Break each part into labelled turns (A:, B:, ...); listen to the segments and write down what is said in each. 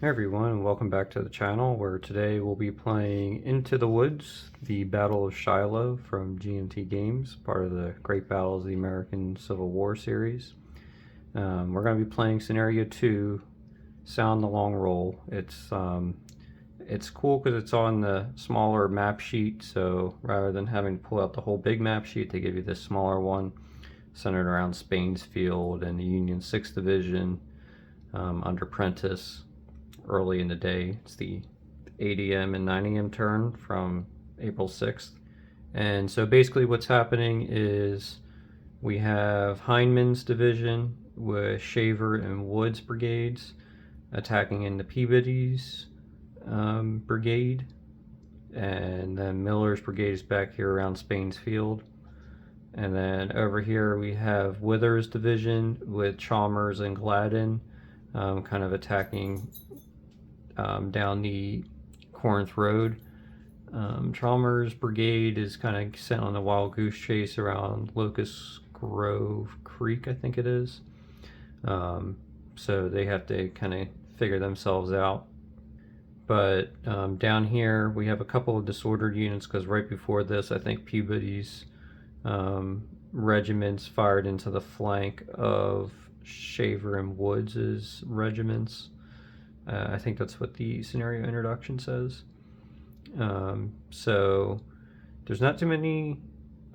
A: Hey everyone, and welcome back to the channel, where today we'll be playing Into the Woods, the Battle of Shiloh from GMT Games, part of the Great Battles of the American Civil War series. We're going to be playing Scenario 2, Sound the Long Roll. It's cool because it's on the smaller map sheet, so rather than having to pull out the whole big map sheet, they give you this smaller one centered around Spain's Field and the Union 6th Division under Prentiss. Early in the day. It's the 8 a.m. and 9 a.m. turn from April 6th. And so basically what's happening is we have Hindman's division with Shaver and Woods brigades attacking in the Peabody's brigade. And then Miller's brigade is back here around Spain's Field. And then over here we have Withers' division with Chalmers and Gladden kind of attacking down the Corinth Road. Chalmers' brigade is kind of sent on a wild goose chase around Locust Grove Creek, I think it is. So they have to kind of figure themselves out. But down here we have a couple of disordered units, because right before this I think Peabody's regiments fired into the flank of Shaver and Woods' regiments. I think that's what the scenario introduction says. So there's not too many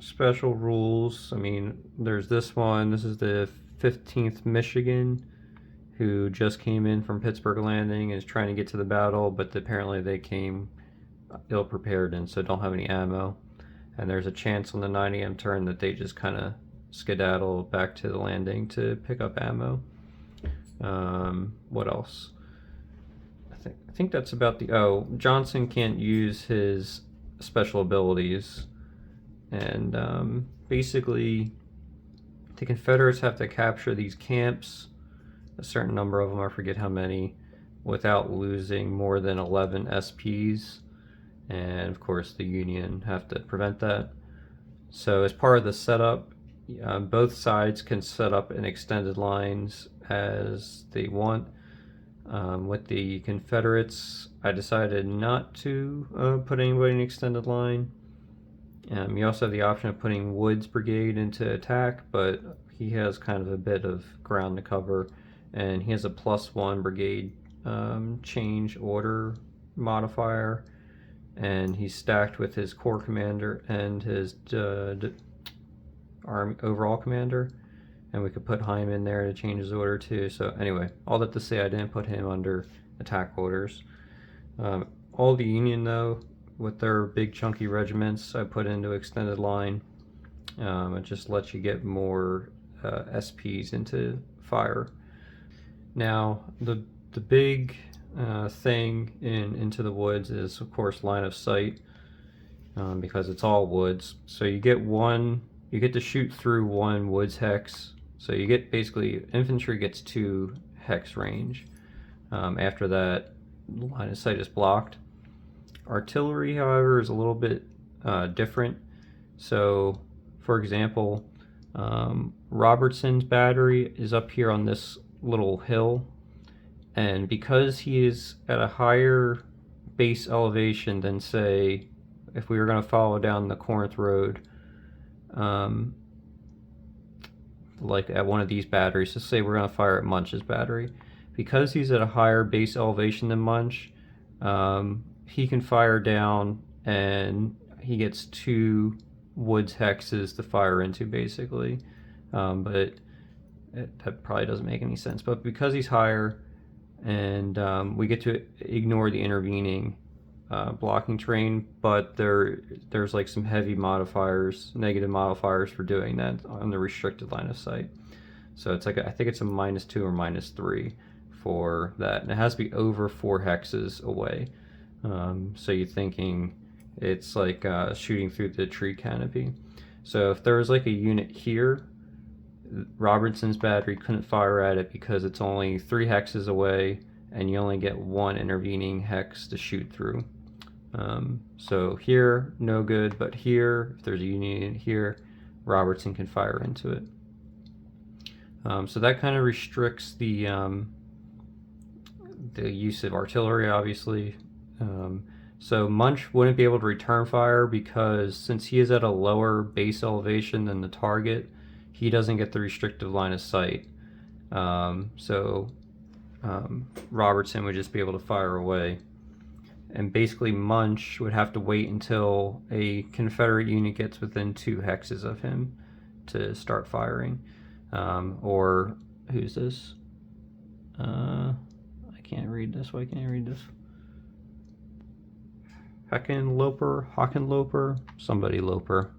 A: special rules. I mean, there's this one. This is the 15th Michigan, who just came in from Pittsburgh Landing and is trying to get to the battle, but apparently they came ill-prepared and so don't have any ammo. And there's a chance on the 9 a.m. turn that they just kind of skedaddle back to the landing to pick up ammo. What else? I think that's about the... Johnson can't use his special abilities. And basically, the Confederates have to capture these camps, a certain number of them, I forget how many, without losing more than 11 SPs. And of course the Union have to prevent that. So as part of the setup, both sides can set up in extended lines as they want. With the Confederates, I decided not to put anybody in extended line. You also have the option of putting Woods' brigade into attack, but he has kind of a bit of ground to cover, and he has a +1 brigade change order modifier, and he's stacked with his corps commander and his army overall commander. And we could put Heim in there to change his order too. So anyway, all that to say, I didn't put him under attack orders. All the Union, though, with their big chunky regiments, I put into extended line. It just lets you get more SPs into fire. Now, the big thing Into the Woods is, of course, line of sight, because it's all woods. So you get to shoot through one woods hex. So you get, basically, infantry gets 2 hex range. After that, line of sight is blocked. Artillery, however, is a little bit different. So, for example, Robertson's battery is up here on this little hill, and because he is at a higher base elevation than, say, if we were going to follow down the Corinth Road, like at one of these batteries, so say we're going to fire at Munch's battery, because he's at a higher base elevation than Munch, he can fire down and he gets 2 woods hexes to fire into, basically. But that probably doesn't make any sense. But because he's higher, and we get to ignore the intervening blocking terrain, but there's like some heavy modifiers, negative modifiers for doing that on the restricted line of sight. So it's like, I think it's a -2 or -3 for that, and it has to be over 4 hexes away. So you're thinking it's like shooting through the tree canopy. So if there was like a unit here, Robertson's battery couldn't fire at it because it's only 3 hexes away, and you only get 1 intervening hex to shoot through. So here, no good, but here, if there's a Union here, Robertson can fire into it. So that kind of restricts the the use of artillery, obviously. So Munch wouldn't be able to return fire because since he is at a lower base elevation than the target, he doesn't get the restrictive line of sight. Robertson would just be able to fire away. And basically Munch would have to wait until a Confederate unit gets within 2 hexes of him to start firing. Or who's this? I can't read this. Why can't I read this? Hockenloper, somebody Loper.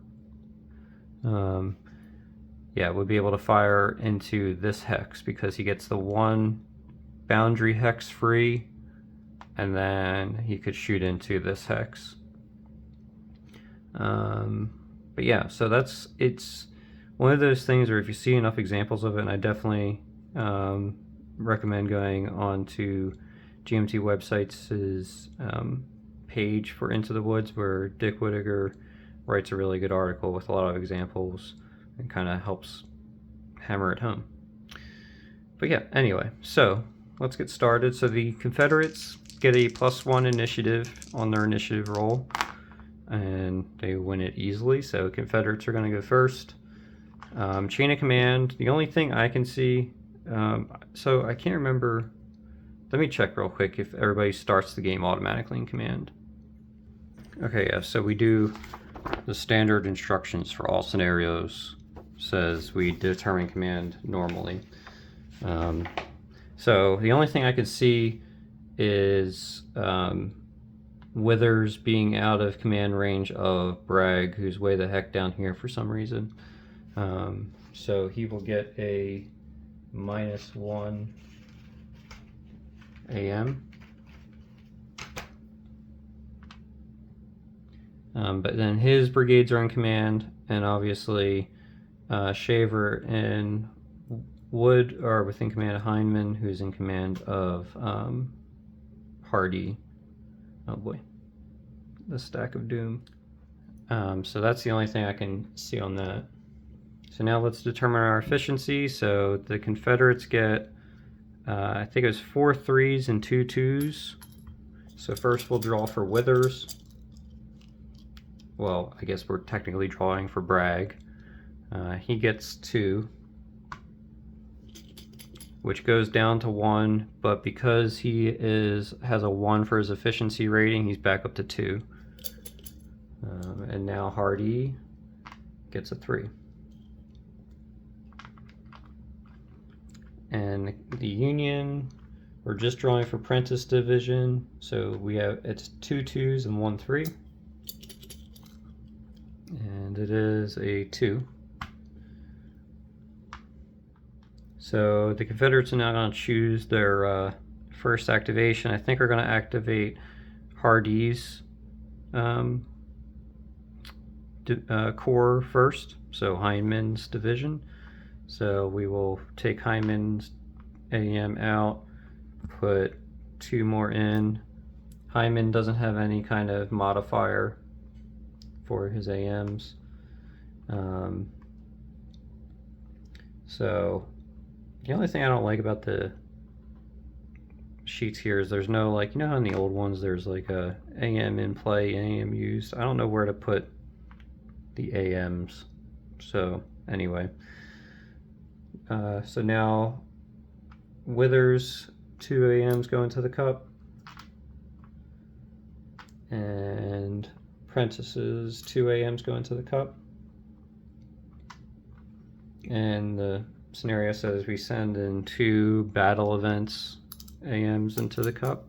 A: Yeah, would be able to fire into this hex because he gets the 1 boundary hex free, and then he could shoot into this hex. But yeah, so it's one of those things where if you see enough examples of it, and I definitely recommend going on to GMT Websites' page for Into the Woods, where Dick Whittaker writes a really good article with a lot of examples and kind of helps hammer it home. But yeah, anyway, so let's get started. So the Confederates get a +1 initiative on their initiative roll, and they win it easily. So Confederates are going to go first. Chain of command, the only thing I can see, so I can't remember, let me check real quick if everybody starts the game automatically in command. Okay, yeah, so we do the standard instructions for all scenarios, says we determine command normally. So the only thing I could see is Withers being out of command range of Bragg, who's way the heck down here for some reason. So he will get a -1 AM. But then his brigades are in command, and obviously Shaver and Wood are within command of Hindman, who's in command of Hardy. Oh boy, the stack of doom. So that's the only thing I can see on that. So now let's determine our efficiency. So the Confederates get, I think it was 4 3s and 2 2s. So first we'll draw for Withers. Well, I guess we're technically drawing for Bragg. He gets 2, which goes down to 1, but because he has a 1 for his efficiency rating, he's back up to 2. And now Hardy gets a 3. And the Union, we're just drawing for Prentice Division, so we have, it's 2 2s and 1 3. And it is a 2. So the Confederates are now going to choose their first activation. I think we're going to activate Hardy's corps first, so Hindman's division. So we will take Hindman's AM out, put 2 more in. Hindman doesn't have any kind of modifier for his AMs. So the only thing I don't like about the sheets here is there's no, like, you know how in the old ones there's like a AM in play, AM used. I don't know where to put the AMs. So anyway, so now Withers 2 AMs go into the cup, and Prentice's 2 AMs go into the cup. And the scenario says we send in 2 battle events AMs into the cup.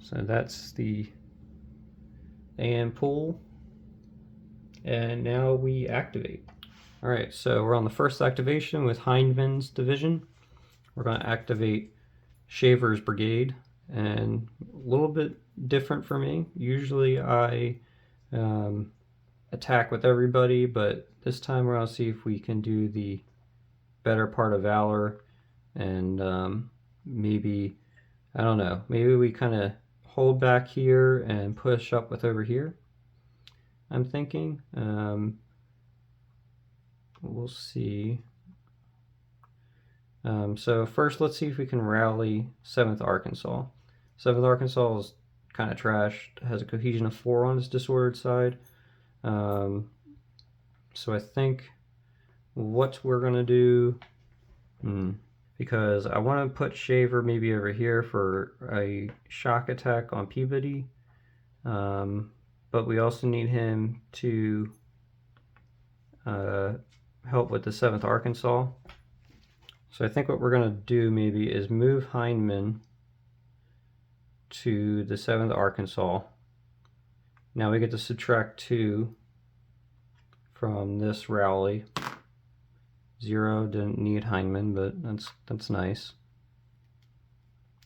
A: So that's the AM pool. And now we activate. Alright, so we're on the first activation with Hindman's division. We're going to activate Shaver's brigade, and a little bit different for me. Usually I attack with everybody, but this time we're going to see if we can do the better part of valor, and maybe, I don't know, maybe we kind of hold back here and push up with over here, I'm thinking. We'll see. So first, let's see if we can rally 7th Arkansas. 7th Arkansas is kind of trash. It has a cohesion of 4 on its disordered side. So I think what we're going to do, because I want to put Shaver maybe over here for a shock attack on Peabody. But we also need him to help with the 7th Arkansas. So I think what we're going to do maybe is move Hindman to the 7th Arkansas. Now we get to subtract 2 from this rally. 0, didn't need Hindman, but that's nice.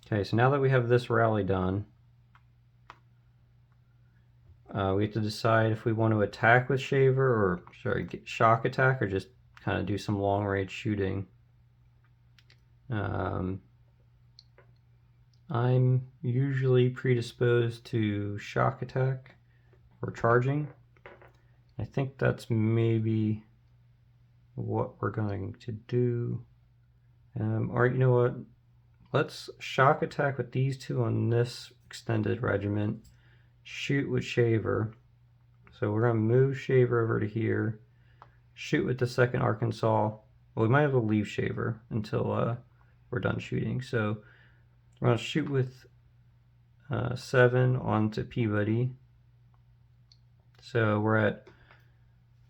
A: Okay, so now that we have this rally done, we have to decide if we want to attack with Shaver, or shock attack, or just kind of do some long range shooting. I'm usually predisposed to shock attack or charging. I think that's maybe what we're going to do. Alright, you know what? Let's shock attack with these two on this extended regiment. Shoot with Shaver. So we're going to move Shaver over to here. Shoot with the 2nd Arkansas. Well, we might have to leave Shaver until we're done shooting. So we're going to shoot with 7 onto Peabody. So we're at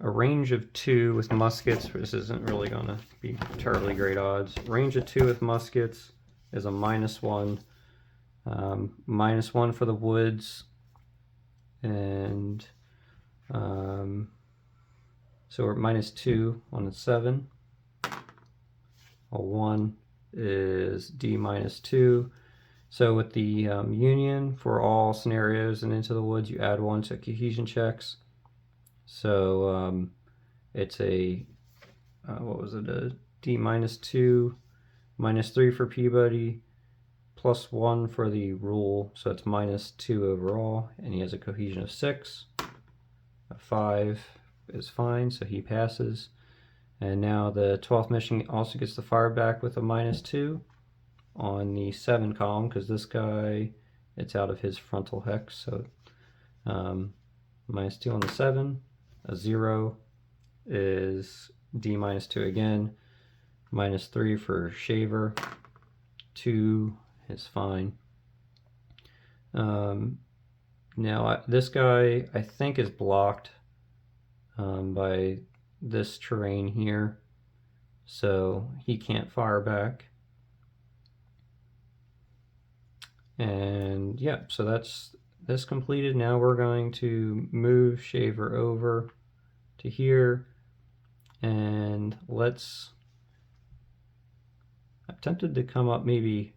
A: a range of 2 with muskets. This isn't really going to be terribly great odds. Range of 2 with muskets is a -1. -1 for the woods. And so we're -2 on the 7. A 1 is D -2. So with the union for all scenarios and into the woods, you add 1 to cohesion checks. So it's a what was it? A D -2, -3 for Peabody, +1 for the rule. So it's -2 overall, and he has a cohesion of 6. A 5 is fine, so he passes. And now the 12th mission also gets the fire back with a -2 on the 7 column, because this guy, it's out of his frontal hex. So -2 on the 7. A 0 is D -2 again. -3 for Shaver. 2 is fine. Now this guy, I think, is blocked by this terrain here, so he can't fire back. And yeah, so that's this completed. Now we're going to move Shaver over to here, and let's, I'm tempted to come up maybe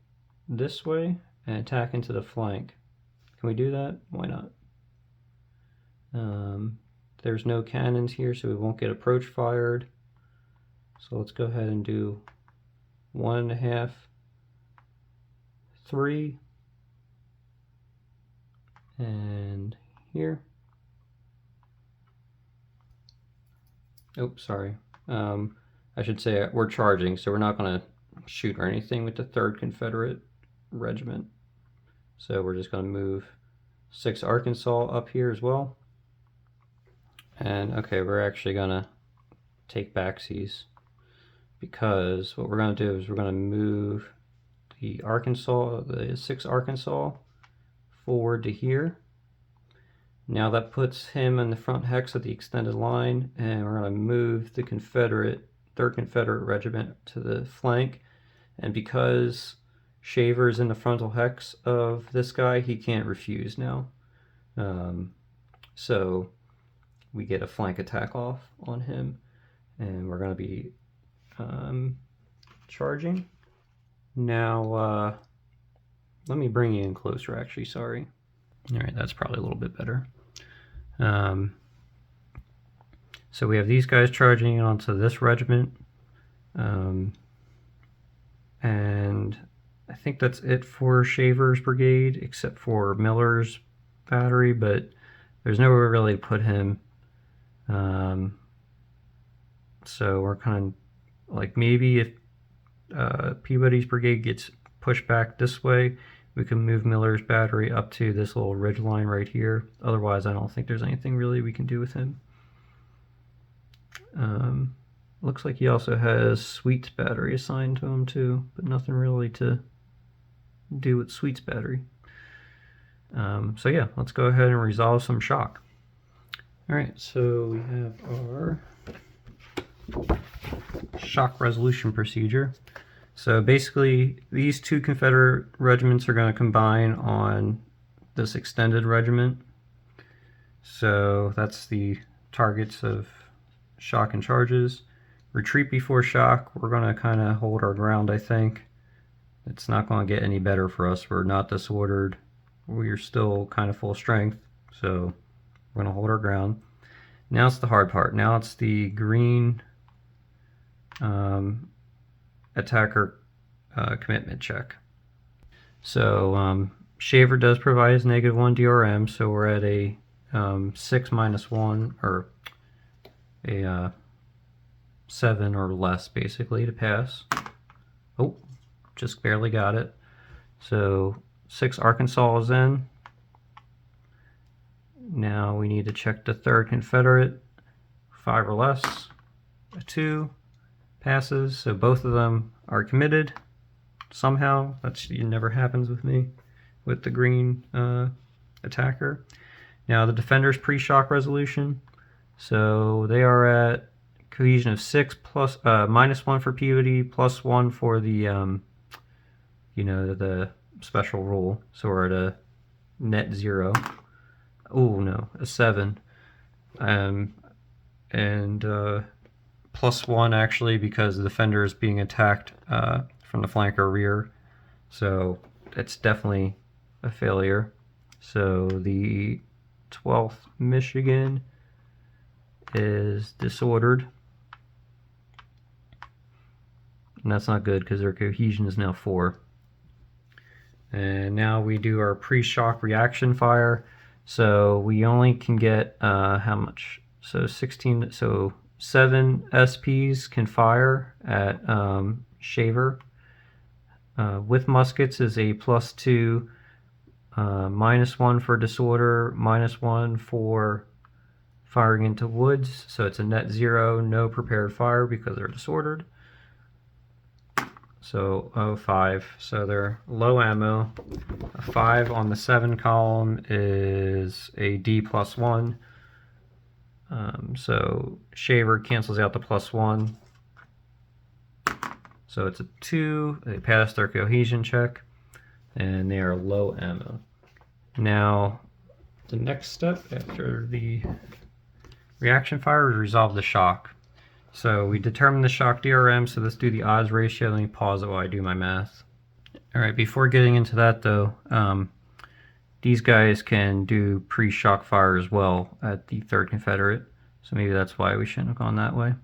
A: this way and attack into the flank. Can we do that? Why not? There's no cannons here, so we won't get approach fired. So let's go ahead and do 1.5, 3, and here. Oops, sorry. I should say we're charging, so we're not going to shoot or anything with the 3rd Confederate Regiment. So we're just going to move 6 Arkansas up here as well. And okay, we're actually going to take backsies, because what we're going to do is we're going to move the Arkansas, the 6 Arkansas, forward to here. Now that puts him in the front hex of the extended line, and we're going to move the Confederate, 3rd Confederate Regiment to the flank. And because Shaver is in the frontal hex of this guy, he can't refuse now. So we get a flank attack off on him, and we're going to be charging. Now let me bring you in closer, actually, sorry. Alright, that's probably a little bit better. So we have these guys charging onto this regiment, and I think that's it for Shaver's brigade, except for Miller's battery, but there's nowhere really to put him. So we're kind of like, maybe if Peabody's brigade gets pushed back this way, we can move Miller's battery up to this little ridge line right here. Otherwise, I don't think there's anything really we can do with him. Looks like he also has Sweet's battery assigned to him too, but nothing really to do with Sweet's battery. So yeah, let's go ahead and resolve some shock. Alright, so we have our shock resolution procedure. So basically, these two Confederate regiments are going to combine on this extended regiment. So that's the targets of shock and charges. Retreat before shock, we're going to kind of hold our ground, I think. It's not going to get any better for us. We're not disordered. We're still kind of full strength, so we're going to hold our ground. Now it's the hard part. Now it's the green attacker commitment check. So Shaver does provide his -1 DRM, so we're at a 6-1, or a 7 or less basically to pass. Oh, just barely got it. So 6 Arkansas is in. Now we need to check the 3rd Confederate, 5 or less, a 2 passes, so both of them are committed somehow. That never happens with me with the green attacker. Now the defender's pre-shock resolution, so they are at cohesion of 6 plus -1 for Peabody, +1 for the the special rule, so we're at a net 0. Oh no, a 7. And +1 actually, because the defender is being attacked from the flank or rear, so it's definitely a failure. So the 12th Michigan is disordered, and that's not good because their cohesion is now 4. And now we do our pre-shock reaction fire. So we only can get how much? So 16. So 7 SPs can fire at Shaver. With muskets is a +2, -1 for disorder, -1 for firing into woods. So it's a net 0, no prepared fire because they're disordered. So 05, so they're low ammo. A 5 on the 7 column is a D +1. So Shaver cancels out the +1. So it's a 2. They pass their cohesion check, and they are low ammo. Now, the next step after the reaction fire is resolve the shock. So we determine the shock DRM, so let's do the odds ratio. Let me pause it while I do my math. Alright, before getting into that though, these guys can do pre-shock fire as well at the 3rd Confederate, so maybe that's why we shouldn't have gone that way.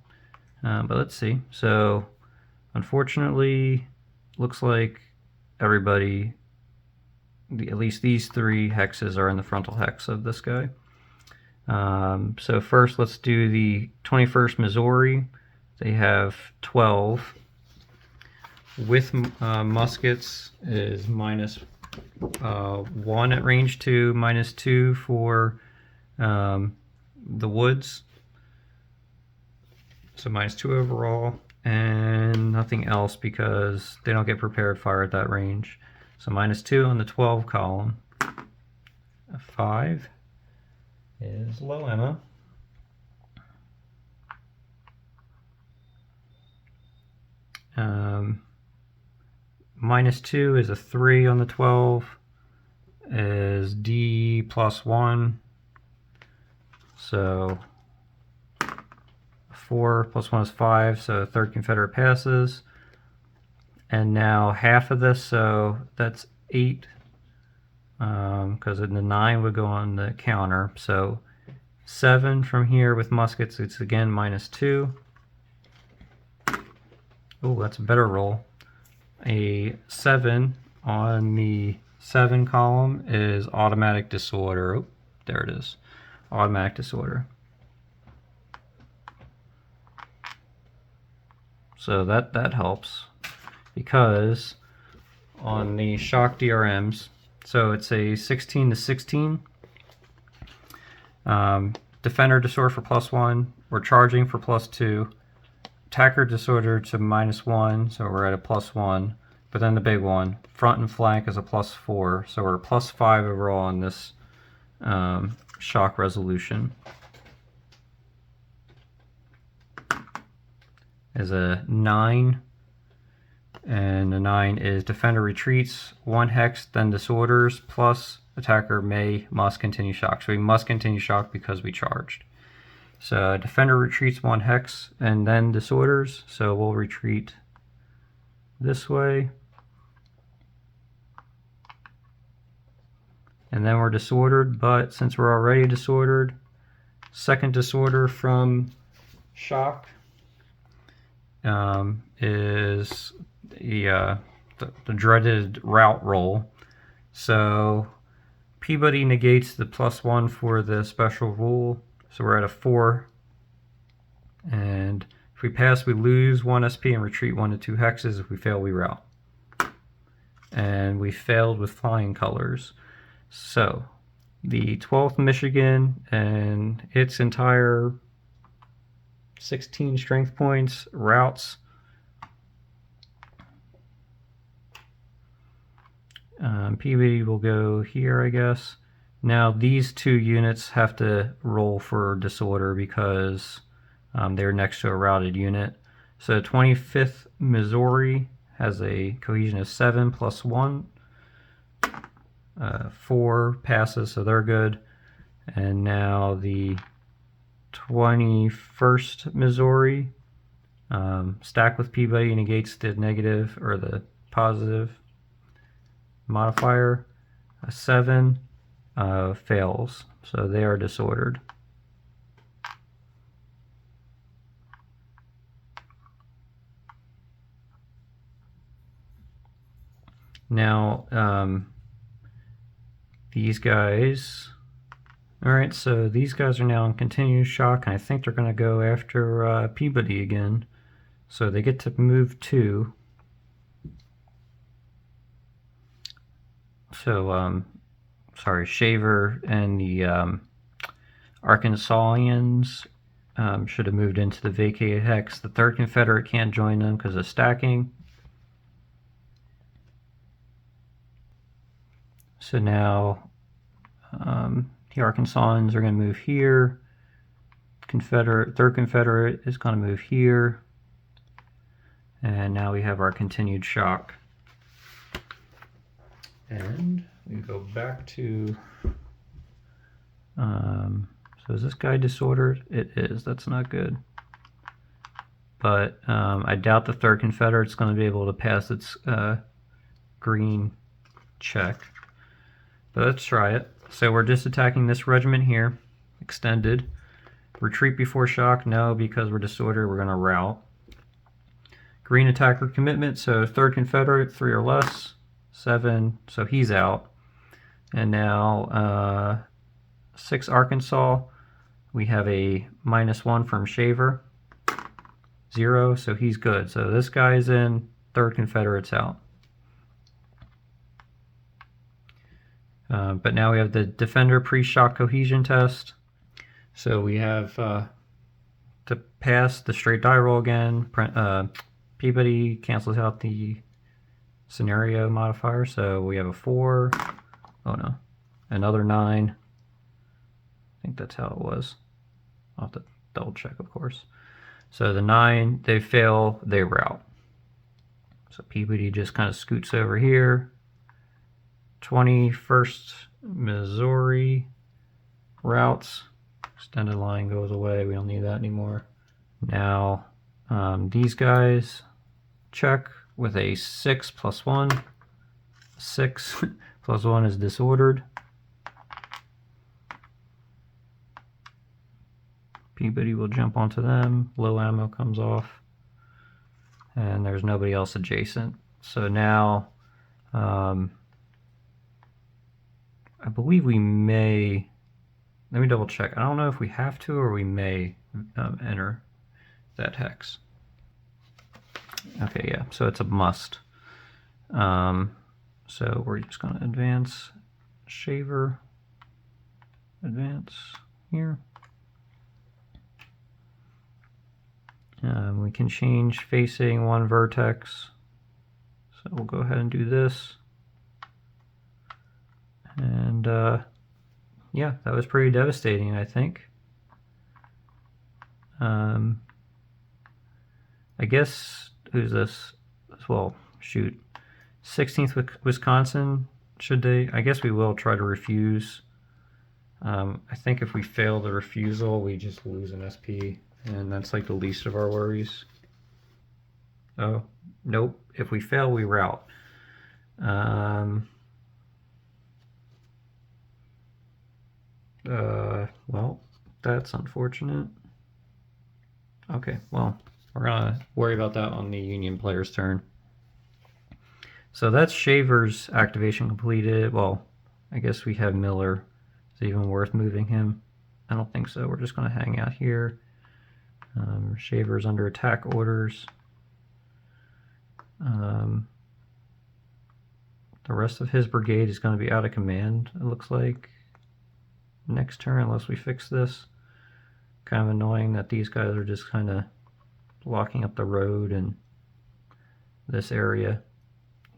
A: But let's see. So unfortunately, looks like everybody, at least these 3 hexes are in the frontal hex of this guy. So first let's do the 21st Missouri. They have 12. With muskets is -1 at range 2, -2 for the woods. So -2 overall, and nothing else because they don't get prepared fire at that range. So -2 on the 12 column. A 5 is low ammo. -2 is a 3 on the 12, is D +1, so 4 +1 is 5, so 3rd Confederate passes. And now half of this, so that's 8, because the 9 would go on the counter. So 7 from here with muskets, it's again -2. Oh, that's a better roll. A 7 on the 7 column is automatic disorder. Oh, there it is. Automatic disorder. So that helps. because on the shock DRMs, so it's a 16 to 16. Defender disorder for +1. We're charging for +2. Attacker disorder to -1, so we're at a +1. But then the big one, front and flank is a +4, so we're +5 overall on this shock resolution. Is a 9, and the 9 is defender retreats 1 hex, then disorders, plus attacker must continue shock. So we must continue shock because we charged. So defender retreats 1 hex and then disorders, so we'll retreat this way. And then we're disordered, but since we're already disordered, second disorder from shock is the dreaded route roll. So Peabody negates the +1 for the special rule, so we're at a 4. And if we pass, we lose 1 SP and retreat 1 to 2 hexes. If we fail, we route. And we failed with flying colors. So the 12th Michigan and its entire 16 strength points routes. Peabody will go here, I guess. Now these 2 units have to roll for disorder because they're next to a routed unit. So 25th Missouri has a cohesion of 7 + 1. 4 passes, so they're good. And now the 21st Missouri, stack with Peabody negates the negative or the positive modifier. A 7 fails, so they are disordered. Now these guys, alright, so these guys are now in continuous shock, and I think they're going to go after Peabody again. So they get to move 2. So, sorry, Shaver and the Arkansasians should have moved into the vacated hex. The 3rd Confederate can't join them because of stacking. So now the Arkansasians are going to move here. 3rd Confederate is going to move here. And now we have our continued shock. And we go back to, so is this guy disordered? It is, that's not good. But I doubt the 3rd Confederate's going to be able to pass its green check. But let's try it. So we're just attacking this regiment here, extended. Retreat before shock, no, because we're disordered, we're going to route. Green attacker commitment, so 3rd Confederate, 3 or less. 7, so he's out. And now 6 Arkansas, we have a -1 from Shaver. 0, so he's good. So this guy's in, 3rd Confederate's out. But now we have the Defender pre-shock cohesion test. So we have to pass the straight die roll again. Peabody cancels out the scenario modifier, so we have a 4. Oh no, another 9. I think that's how it was. I'll have to double check, of course. So the 9, they fail, they route. So Peabody just kind of scoots over here. 21st Missouri routes. Extended line goes away, we don't need that anymore. Now these guys check with a 6 + 1. 6 + 1 is disordered. Peabody will jump onto them. Low ammo comes off. And there's nobody else adjacent. So now, I believe we may, let me double check. I don't know if we have to or we may enter that hex. Okay, yeah, so it's a must. So we're just going to advance Shaver, advance here. We can change facing one vertex. So we'll go ahead and do this. And yeah, that was pretty devastating, I think. I guess, who's this? Well, shoot. 16th Wisconsin, should they? I guess we will try to refuse. I think if we fail the refusal, we just lose an SP, and that's like the least of our worries. Oh, nope. If we fail, we route. Well, that's unfortunate. Okay, well, we're gonna worry about that on the Union player's turn. So that's Shaver's activation completed. Well, I guess we have Miller. Is it even worth moving him? I don't think so. We're just gonna hang out here. Shaver's under attack orders. The rest of his brigade is going to be out of command, it looks like, next turn, unless we fix this. Kind of annoying that these guys are just kind of blocking up the road and this area.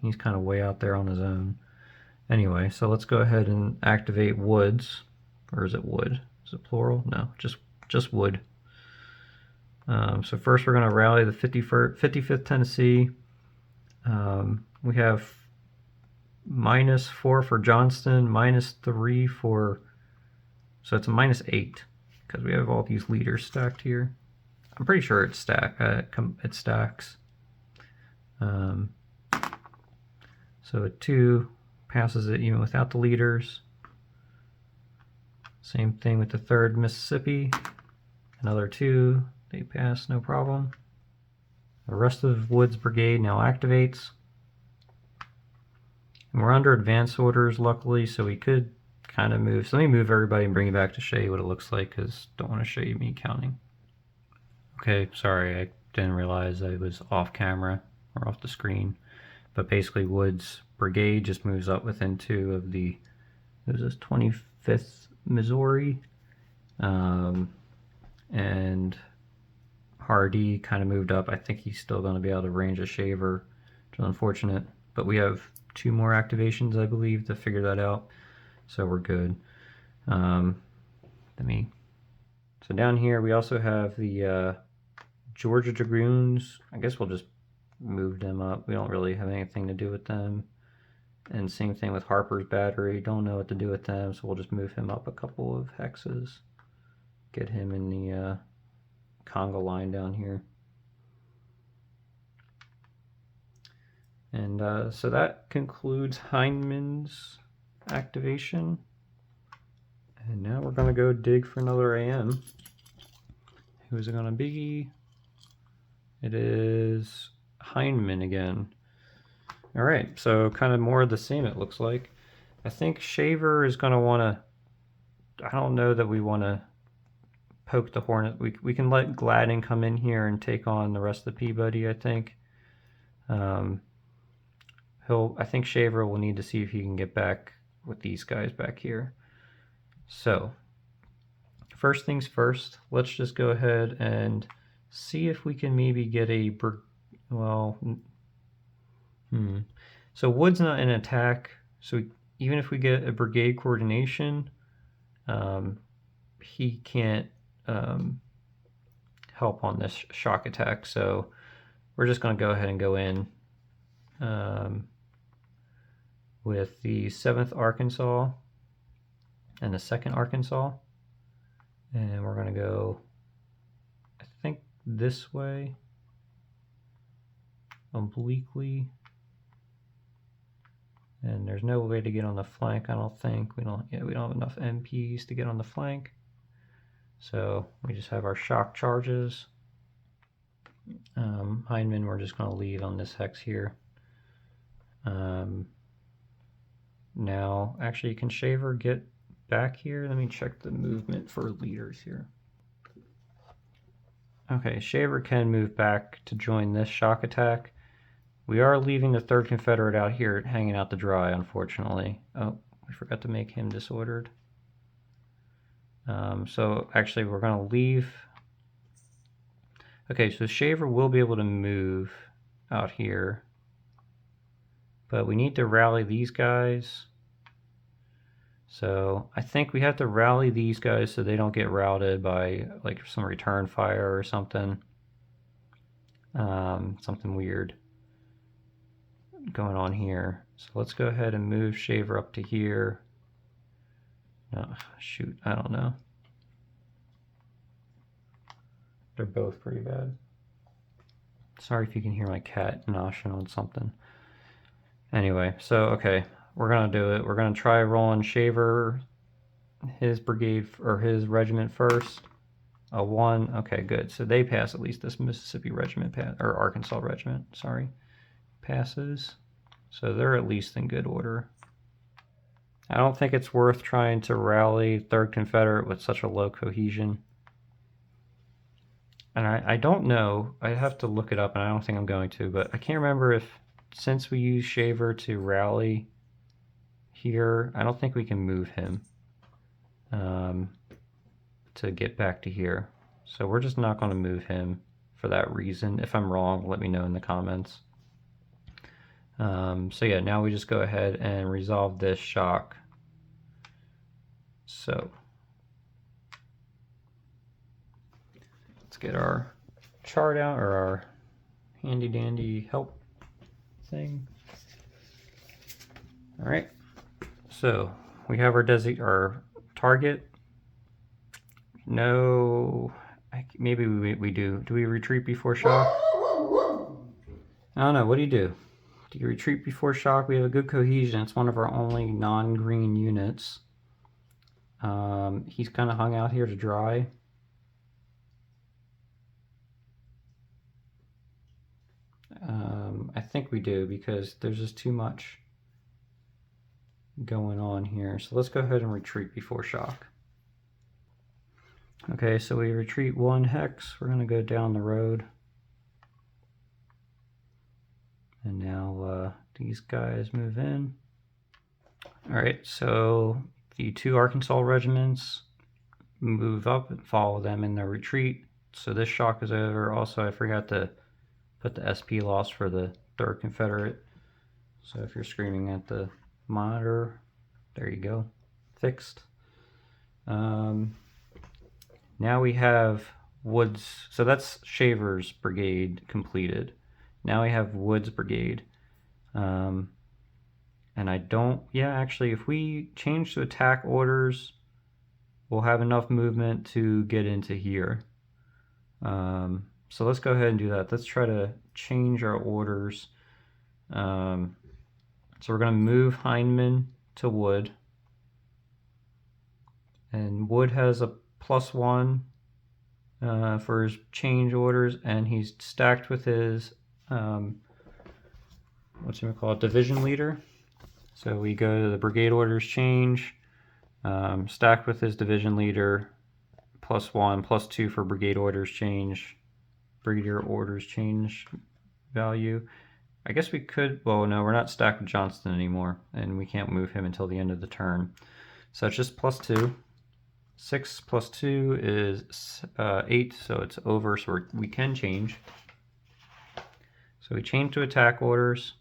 A: He's kind of way out there on his own. Anyway, so let's go ahead and activate Woods. Or is it Wood? Is it plural? No, just Wood. So first we're going to rally the 55th Tennessee. We have -4 for Johnston, -3 for, so it's a -8 because we have all these leaders stacked here. I'm pretty sure it stacks. So a 2 passes it even without the leaders. Same thing with the 3rd Mississippi. Another 2, they pass no problem. The rest of Wood's brigade now activates. And we're under advance orders, luckily, so we could kind of move. So let me move everybody and bring it back to show you what it looks like, because don't want to show you me counting. Okay, sorry, I didn't realize I was off camera or off the screen. But basically, Wood's brigade just moves up within 2 of the, it was this 25th Missouri. And Hardy kind of moved up. I think he's still going to be out of range of Shaver, which is unfortunate. But we have 2 more activations, I believe, to figure that out. So we're good. So down here we also have the Georgia Dragoons. I guess we'll just move them up. We don't really have anything to do with them. And same thing with Harper's Battery. Don't know what to do with them, so we'll just move him up a couple of hexes. Get him in the Conga line down here. And so that concludes Heineman's activation. And now we're going to go dig for another AM. Who is it going to be? It is Heineman again. All right, so kind of more of the same, it looks like. I think Shaver is going to want to, I don't know that we want to poke the Hornet. We can let Gladden come in here and take on the rest of the Peabody, I think. I think Shaver will need to see if he can get back with these guys back here. So, first things first, let's just go ahead and see if we can maybe get a, So Wood's not in attack, so even if we get a brigade coordination, he can't help on this shock attack, so we're just going to go ahead and go in with the 7th Arkansas and the 2nd Arkansas, and we're going to go, I think, this way, obliquely, and there's no way to get on the flank. I don't think we don't have enough MPs to get on the flank, so we just have our shock charges. Heineman we're just going to leave on this hex here. Now, actually, can Shaver get back here? Let me check the movement for leaders here. Okay, Shaver can move back to join this shock attack. We are leaving the 3rd Confederate out here hanging out to dry, unfortunately. Oh, we forgot to make him disordered. So actually we're going to leave. Okay, so Shaver will be able to move out here. But we need to rally these guys. So I think we have to rally these guys so they don't get routed by like some return fire or something. Something weird going on here. So let's go ahead and move Shaver up to here. Oh, shoot, I don't know. They're both pretty bad. Sorry if you can hear my cat noshing on something. Anyway, so okay, we're gonna do it. We're gonna try rolling Shaver, his brigade or his regiment first. A 1. Okay, good. So they pass at least. This Mississippi regiment or Arkansas regiment, sorry, passes. So they're at least in good order. I don't think it's worth trying to rally 3rd Confederate with such a low cohesion. And I don't know. I have to look it up, and I don't think I'm going to, but I can't remember if, since we use Shaver to rally here, I don't think we can move him to get back to here. So we're just not going to move him for that reason. If I'm wrong, let me know in the comments. So yeah, now we just go ahead and resolve this shock. So let's get our chart out, or our handy dandy help thing. All right, so we have our target. No, maybe we do. Do we retreat before shock? I don't know. What do you do? Do you retreat before shock? We have a good cohesion. It's one of our only non-green units. He's kind of hung out here to dry. I think we do, because there's just too much going on here. So let's go ahead and retreat before shock. Okay, so we retreat 1 hex. We're going to go down the road. And now these guys move in. All right, so the 2 Arkansas regiments move up and follow them in their retreat. So this shock is over. Also, I forgot to put the SP loss for the 3rd Confederate. So if you're screaming at the monitor, there you go, fixed. Now we have Wood's, so that's Shaver's brigade completed. Now we have Wood's brigade. And I don't, yeah, actually, if we change to attack orders, we'll have enough movement to get into here. So let's go ahead and do that. Let's try to change our orders. So we're going to move Heinemann to Wood. And Wood has a +1 for his change orders, and he's stacked with his what's it called, division leader. So we go to the brigade orders change, stacked with his division leader, +1, +2 for brigade orders change, brigadier orders change value. I guess we could, well, no, we're not stacked with Johnston anymore, and we can't move him until the end of the turn. So it's just +2. 6 + 2 is 8, so it's over, so we can change. So we change to attack orders,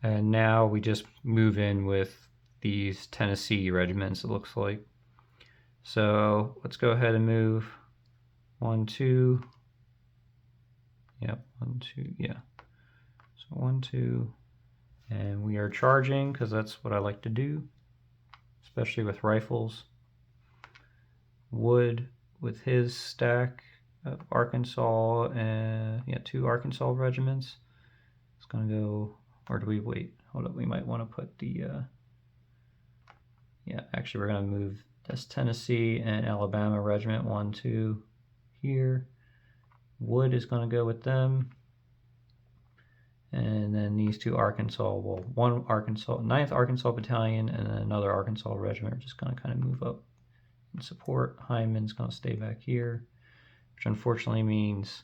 A: and now we just move in with these Tennessee regiments, it looks like. So let's go ahead and move 1, 2. Yep, 1, 2, yeah. So 1, 2, and we are charging, because that's what I like to do, especially with rifles. Wood with his stack of Arkansas, and yeah, 2 Arkansas regiments. It's gonna go, or do we wait? Hold up, we might want to put the yeah, actually we're gonna move this Tennessee and Alabama regiment 1, 2 here. Wood is gonna go with them, and then these 2 Arkansas, well, 1 Arkansas, 9th Arkansas Battalion, and then another Arkansas regiment are just gonna kind of move up and support. Hyman's gonna stay back here, which unfortunately means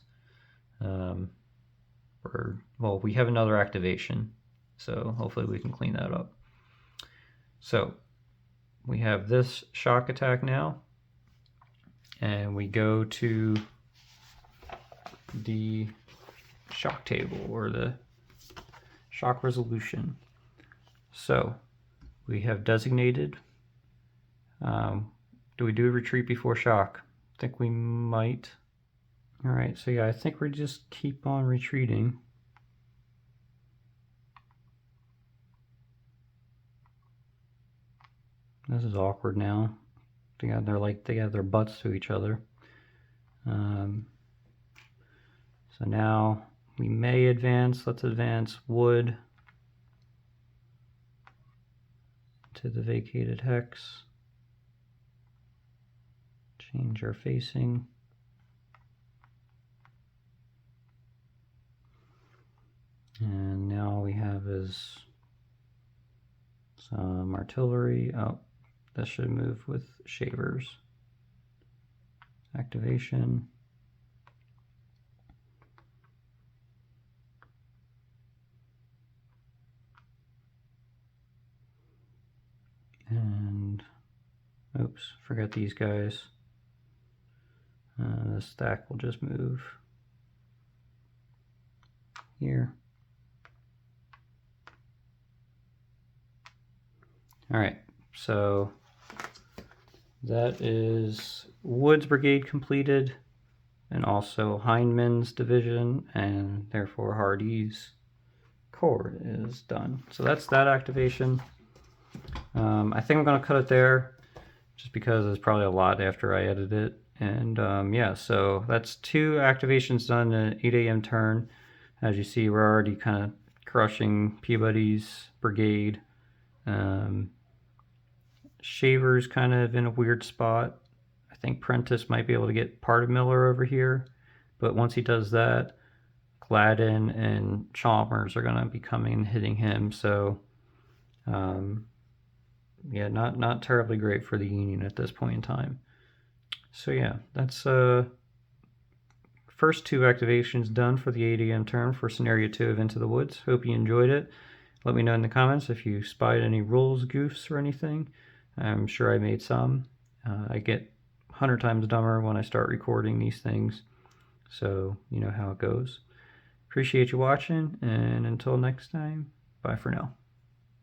A: Or, well, we have another activation, so hopefully we can clean that up. So we have this shock attack now, and we go to the shock table, or the shock resolution. So we have designated. Do we do a retreat before shock? I think we might. All right, so yeah, I think we just keep on retreating. This is awkward now. They have their butts to each other. So now we may advance. Let's advance wood to the vacated hex. Change our facing. And now we have some artillery. Oh, this should move with shavers. Activation. And oops, forgot these guys. The stack will just move here. All right, so that is Wood's brigade completed, and also Hindman's division, and therefore Hardy's corps is done. So that's that activation. I think I'm going to cut it there, just because it's probably a lot after I edit it. And yeah, so that's 2 activations done at 8 a.m. turn. As you see, we're already kind of crushing Peabody's brigade. Shaver's kind of in a weird spot. I think Prentice might be able to get part of Miller over here, but once he does that, Gladden and Chalmers are going to be coming and hitting him. So yeah, not terribly great for the Union at this point in time. So yeah, that's first 2 activations done for the 8 a.m. turn for Scenario 2 of Into the Woods. Hope you enjoyed it. Let me know in the comments if you spied any rules goofs or anything. I'm sure I made some. I get 100 times dumber when I start recording these things, so you know how it goes. Appreciate you watching, and until next time, bye for now.